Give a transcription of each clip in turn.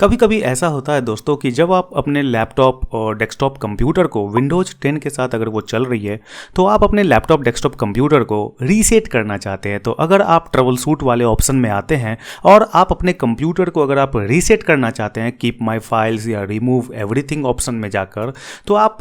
कभी कभी ऐसा होता है दोस्तों कि जब आप अपने लैपटॉप और डेस्कटॉप कंप्यूटर को विंडोज 10 के साथ अगर वो चल रही है तो आप अपने लैपटॉप डेस्कटॉप कंप्यूटर को रीसेट करना चाहते हैं। तो अगर आप ट्रबल शूट वाले ऑप्शन में आते हैं और आप अपने कंप्यूटर को अगर आप रीसेट करना चाहते हैं कीप माई फाइल्स या रिमूव एवरीथिंग ऑप्शन में जाकर, तो आप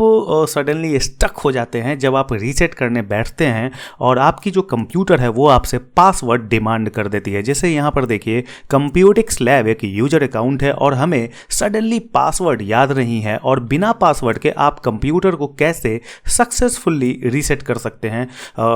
सडनली स्टक हो जाते हैं जब आप रीसेट करने बैठते हैं और आपकी जो कंप्यूटर है वो आपसे पासवर्ड डिमांड कर देती है। जैसे यहाँ पर देखिए कंप्यूटिक्स लैब एक यूजर अकाउंट है और हमें सडनली पासवर्ड याद नहीं है और बिना पासवर्ड के आप कंप्यूटर को कैसे सक्सेसफुली रीसेट कर सकते हैं।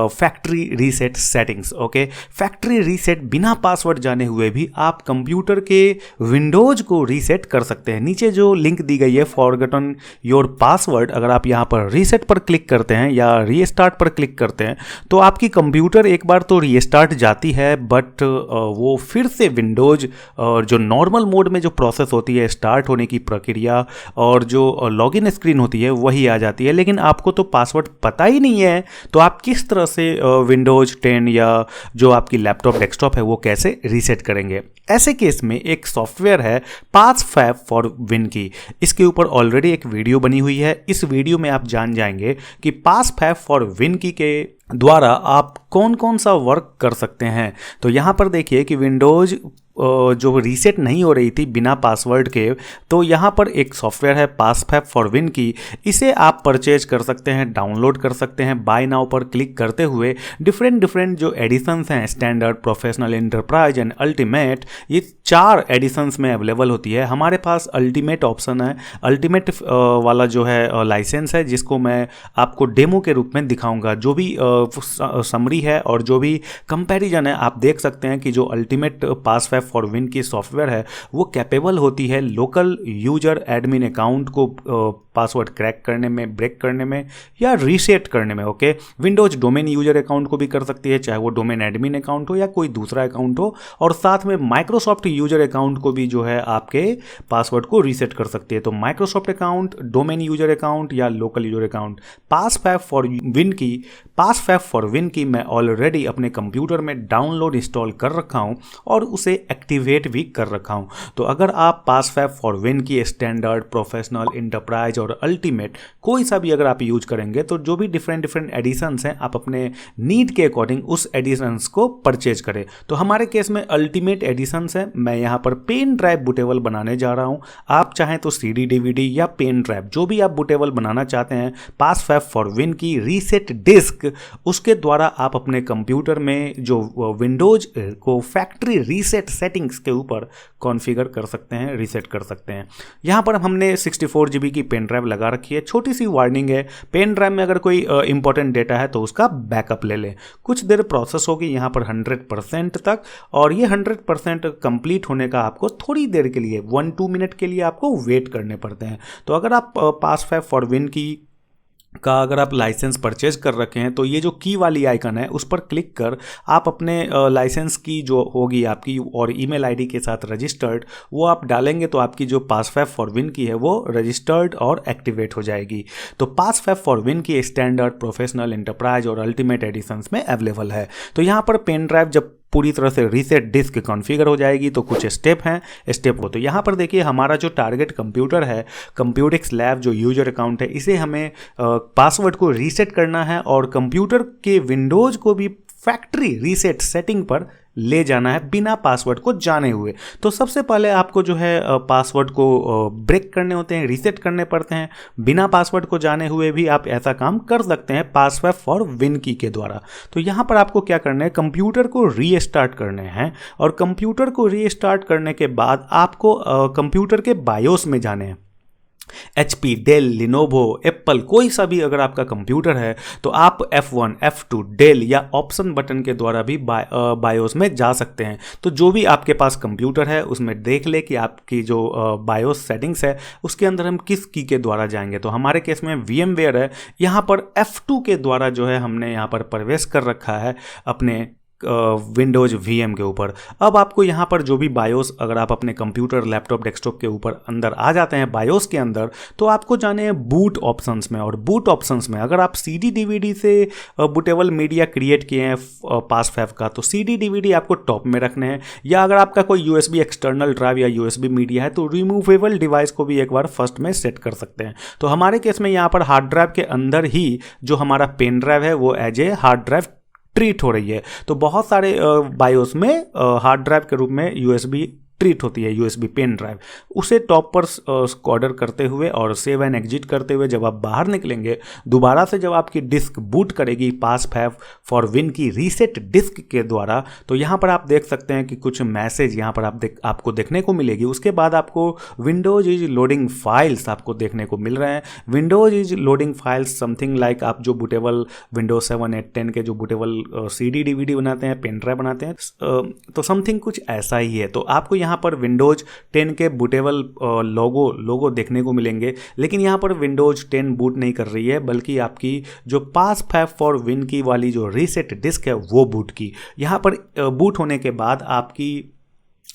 Factory reset settings, okay, factory reset बिना पासवर्ड जाने हुए भी आप कंप्यूटर के विंडोज को रीसेट कर सकते हैं। नीचे जो लिंक दी गई है फॉरगॉटन योर पासवर्ड, अगर आप यहाँ पर रीसेट पर क्लिक करते हैं या रीस्टार्ट पर क्लिक करते हैं तो आपकी कंप्यूटर एक बार तो रीस्टार्ट जाती है बट वो फिर से विंडोज और जो नॉर्मल मोड में जो प्रोसेस होती है स्टार्ट होने की प्रक्रिया और जो लॉगिन स्क्रीन होती है वही आ जाती है। लेकिन आपको तो पासवर्ड पता ही नहीं है, तो आप किस तरह से विंडोज 10 या जो आपकी लैपटॉप डेस्कटॉप है वो कैसे रीसेट करेंगे। ऐसे केस में एक सॉफ्टवेयर है पासफैब फॉर विन की, इसके ऊपर ऑलरेडी एक वीडियो बनी हुई है। इस वीडियो में आप जान जाएंगे कि पासफैब फॉर विन की के द्वारा आप कौन कौन सा वर्क कर सकते हैं। तो यहाँ पर देखिए कि विंडोज जो रीसेट नहीं हो रही थी बिना पासवर्ड के, तो यहाँ पर एक सॉफ्टवेयर है पासफैब फॉर विन की, इसे आप परचेज कर सकते हैं, डाउनलोड कर सकते हैं। बाय नाउ पर क्लिक करते हुए डिफरेंट जो एडिशंस हैं standard, professional, enterprise and ultimate, ये 4 एडिशंस में अवेलेबल होती है। हमारे पास अल्टीमेट ऑप्शन है, अल्टीमेट वाला जो है लाइसेंस है जिसको मैं आपको डेमो के रूप में दिखाऊंगा। जो भी समरी है और जो भी कंपैरिजन है आप देख सकते हैं कि जो अल्टीमेट पासफैब फॉर विन की सॉफ्टवेयर है वो कैपेबल होती है लोकल यूजर एडमिन अकाउंट को पासवर्ड क्रैक करने में, ब्रेक करने में या रीसेट करने में। Okay, Windows domain user account को भी कर सकती है, चाहे वो डोमेन एडमिन अकाउंट हो या कोई दूसरा अकाउंट हो, और साथ में माइक्रोसॉफ्ट यूजर अकाउंट को भी जो है आपके पासवर्ड को रीसेट कर सकती है। तो Microsoft account, domain user account या local user account, PassFab for Win की मैं ऑलरेडी अपने कंप्यूटर में डाउनलोड इंस्टॉल कर रखा हूं और उसे एक्टिवेट भी कर रखा हूं। तो अगर आप पासफैब फॉर विन की स्टैंडर्ड, प्रोफेशनल, एंटरप्राइज और अल्टीमेट कोई सा भी अगर आप यूज करेंगे तो जो भी डिफरेंट एडिशंस हैं आप अपने नीड के अकॉर्डिंग उस एडिशंस को परचेज करें। तो हमारे केस में अल्टीमेट एडिशंस है, मैं यहाँ पर पेन ड्राइव बूटेबल बनाने जा रहा हूँ। आप चाहें तो CD DVD या पेन ड्राइव जो भी आप बूटेबल बनाना चाहते हैं, पासफैब फॉर विन की रीसेट डिस्क, उसके द्वारा आप अपने कंप्यूटर में जो विंडोज को फैक्ट्री रीसेट सेटिंग्स के ऊपर कॉन्फ़िगर कर सकते हैं, रीसेट कर सकते हैं। यहाँ पर हमने 64 GB की पेन ड्राइव लगा रखी है। छोटी सी वार्निंग है, पेन ड्राइव में अगर कोई इंपॉर्टेंट डेटा है तो उसका बैकअप ले लें। कुछ देर प्रोसेस होगी यहाँ पर 100% तक, और ये 100% कंप्लीट होने का आपको थोड़ी देर के लिए 1-2 मिनट के लिए आपको वेट करने पड़ते हैं। तो अगर आप पासफैब फॉर विन की का अगर आप लाइसेंस परचेज कर रखे हैं तो ये जो की वाली आइकन है उस पर क्लिक कर आप अपने लाइसेंस की जो होगी आपकी और ईमेल आईडी के साथ रजिस्टर्ड, वो आप डालेंगे तो आपकी जो पासफैब फॉर विन की है वो रजिस्टर्ड और एक्टिवेट हो जाएगी। तो पासफैब फॉर विन की स्टैंडर्ड, प्रोफेशनल, एंटरप्राइज और अल्टीमेट एडिशंस में अवेलेबल है। तो यहाँ पर पेन ड्राइव जब पूरी तरह से रीसेट डिस्क कॉन्फ़िगर हो जाएगी तो कुछ स्टेप हो। तो यहाँ पर देखिए हमारा जो टारगेट कंप्यूटर है, कंप्यूटिक्स लैब जो यूजर अकाउंट है, इसे हमें पासवर्ड को रीसेट करना है और कंप्यूटर के विंडोज को भी फैक्ट्री रीसेट सेटिंग पर ले जाना है बिना पासवर्ड को जाने हुए। तो सबसे पहले आपको जो है पासवर्ड को ब्रेक करने होते हैं, रीसेट करने पड़ते हैं। बिना पासवर्ड को जाने हुए भी आप ऐसा काम कर सकते हैं पासफैब फॉर विन की के द्वारा। तो यहाँ पर आपको क्या करना है, कंप्यूटर को रीस्टार्ट करने हैं और कंप्यूटर को रीस्टार्ट करने के बाद आपको कंप्यूटर के बायोस में जाने हैं। HP, डेल, लिनोवो, एप्पल, कोई सा भी अगर आपका कंप्यूटर है तो आप F1, F2, डेल या ऑप्शन बटन के द्वारा भी बायोस में जा सकते हैं। तो जो भी आपके पास कंप्यूटर है उसमें देख ले कि आपकी जो बायोस सेटिंग्स है उसके अंदर हम किस की के द्वारा जाएंगे। तो हमारे केस में VMware है, यहाँ पर F2 के द्वारा जो है हमने यहाँ पर प्रवेश कर रखा है अपने विंडोज वीएम के ऊपर। अब आपको यहाँ पर जो भी बायोस, अगर आप अपने कंप्यूटर लैपटॉप डेस्कटॉप के ऊपर अंदर आ जाते हैं बायोस के अंदर, तो आपको जाने हैं बूट ऑप्शंस में। और बूट ऑप्शंस में अगर आप सीडी डीवीडी से बूटेबल मीडिया क्रिएट किए हैं पास फैफ का, तो सीडी डीवीडी आपको टॉप में रखने हैं, या अगर आपका कोई यूएसबी एक्सटर्नल ड्राइव या यूएसबी मीडिया है तो रिमूवेबल डिवाइस को भी एक बार फर्स्ट में सेट कर सकते हैं। तो हमारे केस में यहाँ पर हार्ड ड्राइव के अंदर ही जो हमारा पेन ड्राइव है वो as a hard drive treat हो रही है। तो बहुत सारे बायोस में हार्ड ड्राइव के रूप में यूएसबी ट्रीट होती है, यूएसबी पेन ड्राइव। उसे टॉप पर ऑर्डर करते हुए और सेव एंड एग्जिट करते हुए जब आप बाहर निकलेंगे, दोबारा से जब आपकी डिस्क बूट करेगी पास फैफ फॉर विन की रीसेट डिस्क के द्वारा, तो यहाँ पर आप देख सकते हैं कि कुछ मैसेज यहाँ पर आपको देखने को मिलेगी। उसके बाद आपको विंडोज इज लोडिंग फाइल्स आपको देखने को मिल रहे हैं। Windows is loading files something like आप जो बूटेबल विंडोज 7, 8, 10 के जो बूटेबल CD DVD बनाते हैं, पेन ड्राइव बनाते हैं, तो समथिंग कुछ ऐसा ही है। तो आपको यहाँ पर विंडोज 10 के बूटेबल लोगो देखने को मिलेंगे, लेकिन यहाँ पर विंडोज 10 बूट नहीं कर रही है, बल्कि आपकी जो पास फैफ फॉर विन की वाली जो रीसेट डिस्क है वो बूट की। यहाँ पर बूट होने के बाद आपकी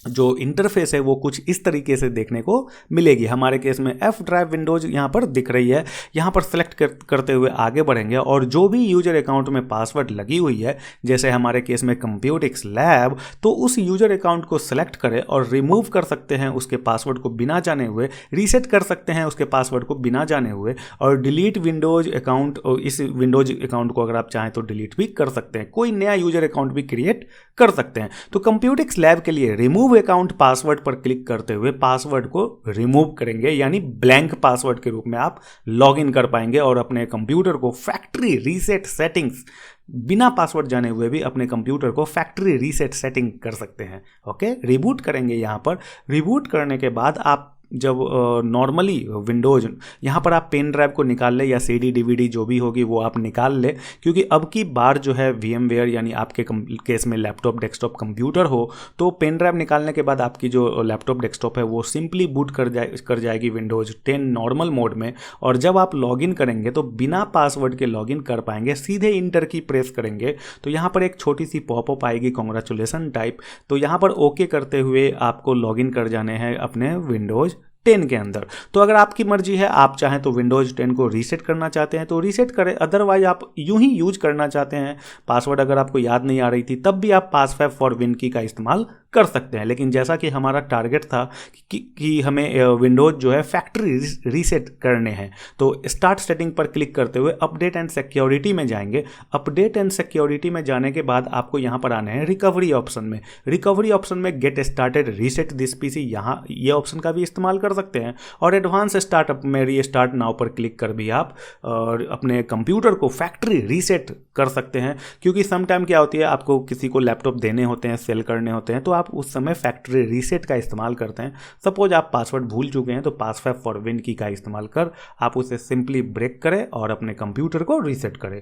जो इंटरफेस है वो कुछ इस तरीके से देखने को मिलेगी। हमारे केस में F ड्राइव विंडोज यहाँ पर दिख रही है। यहाँ पर सेलेक्ट करते हुए आगे बढ़ेंगे और जो भी यूजर अकाउंट में पासवर्ड लगी हुई है, जैसे हमारे केस में कंप्यूटिक्स लैब, तो उस यूजर अकाउंट को सेलेक्ट करें और रिमूव कर सकते हैं उसके पासवर्ड को बिना जाने हुए, रीसेट कर सकते हैं उसके पासवर्ड को बिना जाने हुए, और डिलीट विंडोज अकाउंट, इस विंडोज अकाउंट को अगर आप चाहें तो डिलीट भी कर सकते हैं, कोई नया यूजर अकाउंट भी क्रिएट कर सकते हैं। तो कंप्यूटिक्स लैब के लिए रिमूव अकाउंट पासवर्ड पर क्लिक करते हुए पासवर्ड को रिमूव करेंगे, यानी ब्लैंक पासवर्ड के रूप में आप लॉग इन कर पाएंगे और अपने कंप्यूटर को फैक्ट्री रीसेट सेटिंग्स बिना पासवर्ड जाने हुए भी अपने कंप्यूटर को फैक्ट्री रीसेट सेटिंग कर सकते हैं। ओके, रिबूट करेंगे। यहाँ पर रिबूट करने के बाद आप जब नॉर्मली विंडोज, यहाँ पर आप पेन ड्राइव को निकाल ले या CD DVD जो भी होगी वो आप निकाल ले, क्योंकि अब की बार जो है VMware यानी आपके केस में लैपटॉप डेस्कटॉप कंप्यूटर हो, तो पेन ड्राइव निकालने के बाद आपकी जो लैपटॉप डेस्कटॉप है वो सिंपली बूट कर जाएगी विंडोज 10 नॉर्मल मोड में। और जब आप लॉगिन करेंगे तो बिना पासवर्ड के लॉगिन कर पाएंगे, सीधे इंटर की प्रेस करेंगे तो यहाँ पर एक छोटी सी पॉपअप आएगी, कॉन्ग्रेचुलेसन टाइप। तो यहाँ पर ओके करते हुए आपको लॉगिन कर जाने हैं अपने विंडोज 10 के अंदर। तो अगर आपकी मर्जी है, आप चाहें तो विंडोज 10 को रीसेट करना चाहते हैं तो रीसेट करें, अदरवाइज आप यूं ही यूज करना चाहते हैं, पासवर्ड अगर आपको याद नहीं आ रही थी तब भी आप पास फैफ फॉर विन की का इस्तेमाल कर सकते हैं। लेकिन जैसा कि हमारा टारगेट था कि हमें विंडोज जो है फैक्ट्री रीसेट करने हैं, तो स्टार्ट सेटिंग पर क्लिक करते हुए अपडेट एंड सिक्योरिटी में जाएंगे। अपडेट एंड सिक्योरिटी में जाने के बाद आपको यहाँ पर आने हैं रिकवरी ऑप्शन में। रिकवरी ऑप्शन में get started reset this PC, यहाँ ये ऑप्शन का भी इस्तेमाल कर सकते हैं। और एडवांस स्टार्टअप में रीस्टार्ट नाउ पर क्लिक कर भी आप अपने कंप्यूटर को फैक्ट्री रीसेट कर सकते हैं, क्योंकि समटाइम क्या होती है, आपको किसी को लैपटॉप देने होते हैं, सेल करने होते हैं, तो आप उस समय फैक्ट्री रीसेट का इस्तेमाल करते हैं। सपोज आप पासवर्ड भूल चुके हैं तो पासवर्ड फॉर विन की का इस्तेमाल कर आप उसे सिंपली ब्रेक करें और अपने कंप्यूटर को रीसेट करें।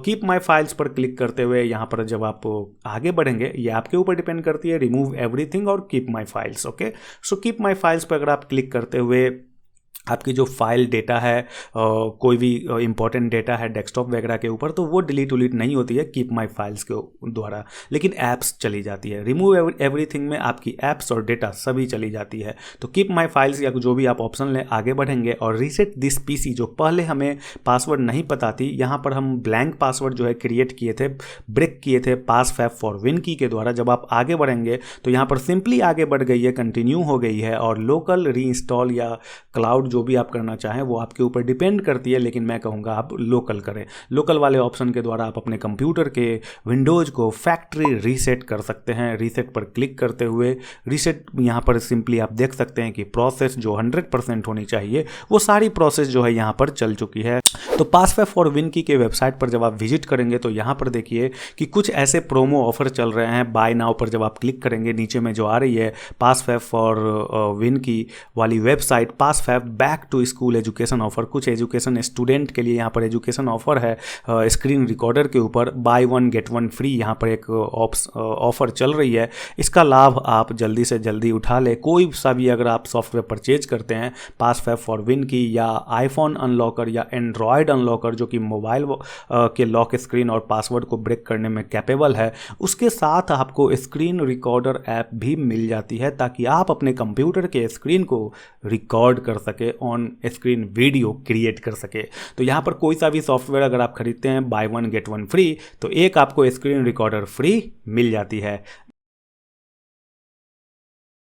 कीप माई फाइल्स पर क्लिक करते हुए यहाँ पर जब आप आगे बढ़ेंगे, ये आपके ऊपर डिपेंड करती है, रिमूव एवरीथिंग और keep my files. Okay, so keep my files पर अगर आप क्लिक करते हुए आपकी जो फाइल डेटा है, कोई भी इंपॉर्टेंट डेटा है डेस्कटॉप वगैरह के ऊपर, तो वो डिलीट उलीट नहीं होती है कीप माई फाइल्स के द्वारा, लेकिन ऐप्स चली जाती है। रिमूव एवरीथिंग में आपकी ऐप्स और डेटा सभी चली जाती है। तो कीप माई फाइल्स या जो भी आप ऑप्शन लें, आगे बढ़ेंगे। और रीसेट दिस पीसी, जो पहले हमें पासवर्ड नहीं पता थी, यहाँ पर हम ब्लैंक पासवर्ड जो है क्रिएट किए थे, ब्रेक किए थे पास फैफ फॉर विन की के द्वारा। जब आप आगे बढ़ेंगे तो यहाँ पर सिंपली आगे बढ़ गई है, कंटिन्यू हो गई है। और लोकल रीइंस्टॉल या क्लाउड जो भी आप करना चाहें वो आपके ऊपर डिपेंड करती है, लेकिन मैं कहूँगा आप लोकल करें। लोकल वाले ऑप्शन के द्वारा आप अपने कंप्यूटर के विंडोज को फैक्ट्री रीसेट कर सकते हैं। रीसेट पर क्लिक करते हुए रीसेट, यहाँ पर सिंपली आप देख सकते हैं कि प्रोसेस जो 100% होनी चाहिए वो सारी प्रोसेस जो है यहाँ पर चल चुकी है। तो पासफैफ फॉर विन की के वेबसाइट पर जब आप विजिट करेंगे तो यहाँ पर देखिए कि कुछ ऐसे प्रोमो ऑफर चल रहे हैं। बाय नाउ पर जब आप क्लिक करेंगे, नीचे में जो आ रही है पासफैफ फॉर विन की वाली website, PassFab back to school education offer, कुछ एजुकेशन स्टूडेंट के लिए यहाँ पर एजुकेशन ऑफर है। स्क्रीन रिकॉर्डर के ऊपर बाय 1 गेट 1 फ्री यहाँ पर एक ऑफर चल रही है। इसका लाभ आप जल्दी से जल्दी उठा ले। कोई सा भी अगर आप सॉफ्टवेयर परचेज करते हैं पासफैफ फॉर विन की, या आईफोन अनलॉकर या एंड्रॉयड एंड्रॉयड अनलॉकर जो कि मोबाइल के लॉक स्क्रीन और पासवर्ड को ब्रेक करने में कैपेबल है, उसके साथ आपको स्क्रीन रिकॉर्डर ऐप भी मिल जाती है ताकि आप अपने कंप्यूटर के स्क्रीन को रिकॉर्ड कर सके, ऑन स्क्रीन वीडियो क्रिएट कर सके। तो यहाँ पर कोई सा भी सॉफ्टवेयर अगर आप खरीदते हैं by one get one free, तो एक आपको स्क्रीन रिकॉर्डर फ्री मिल जाती है।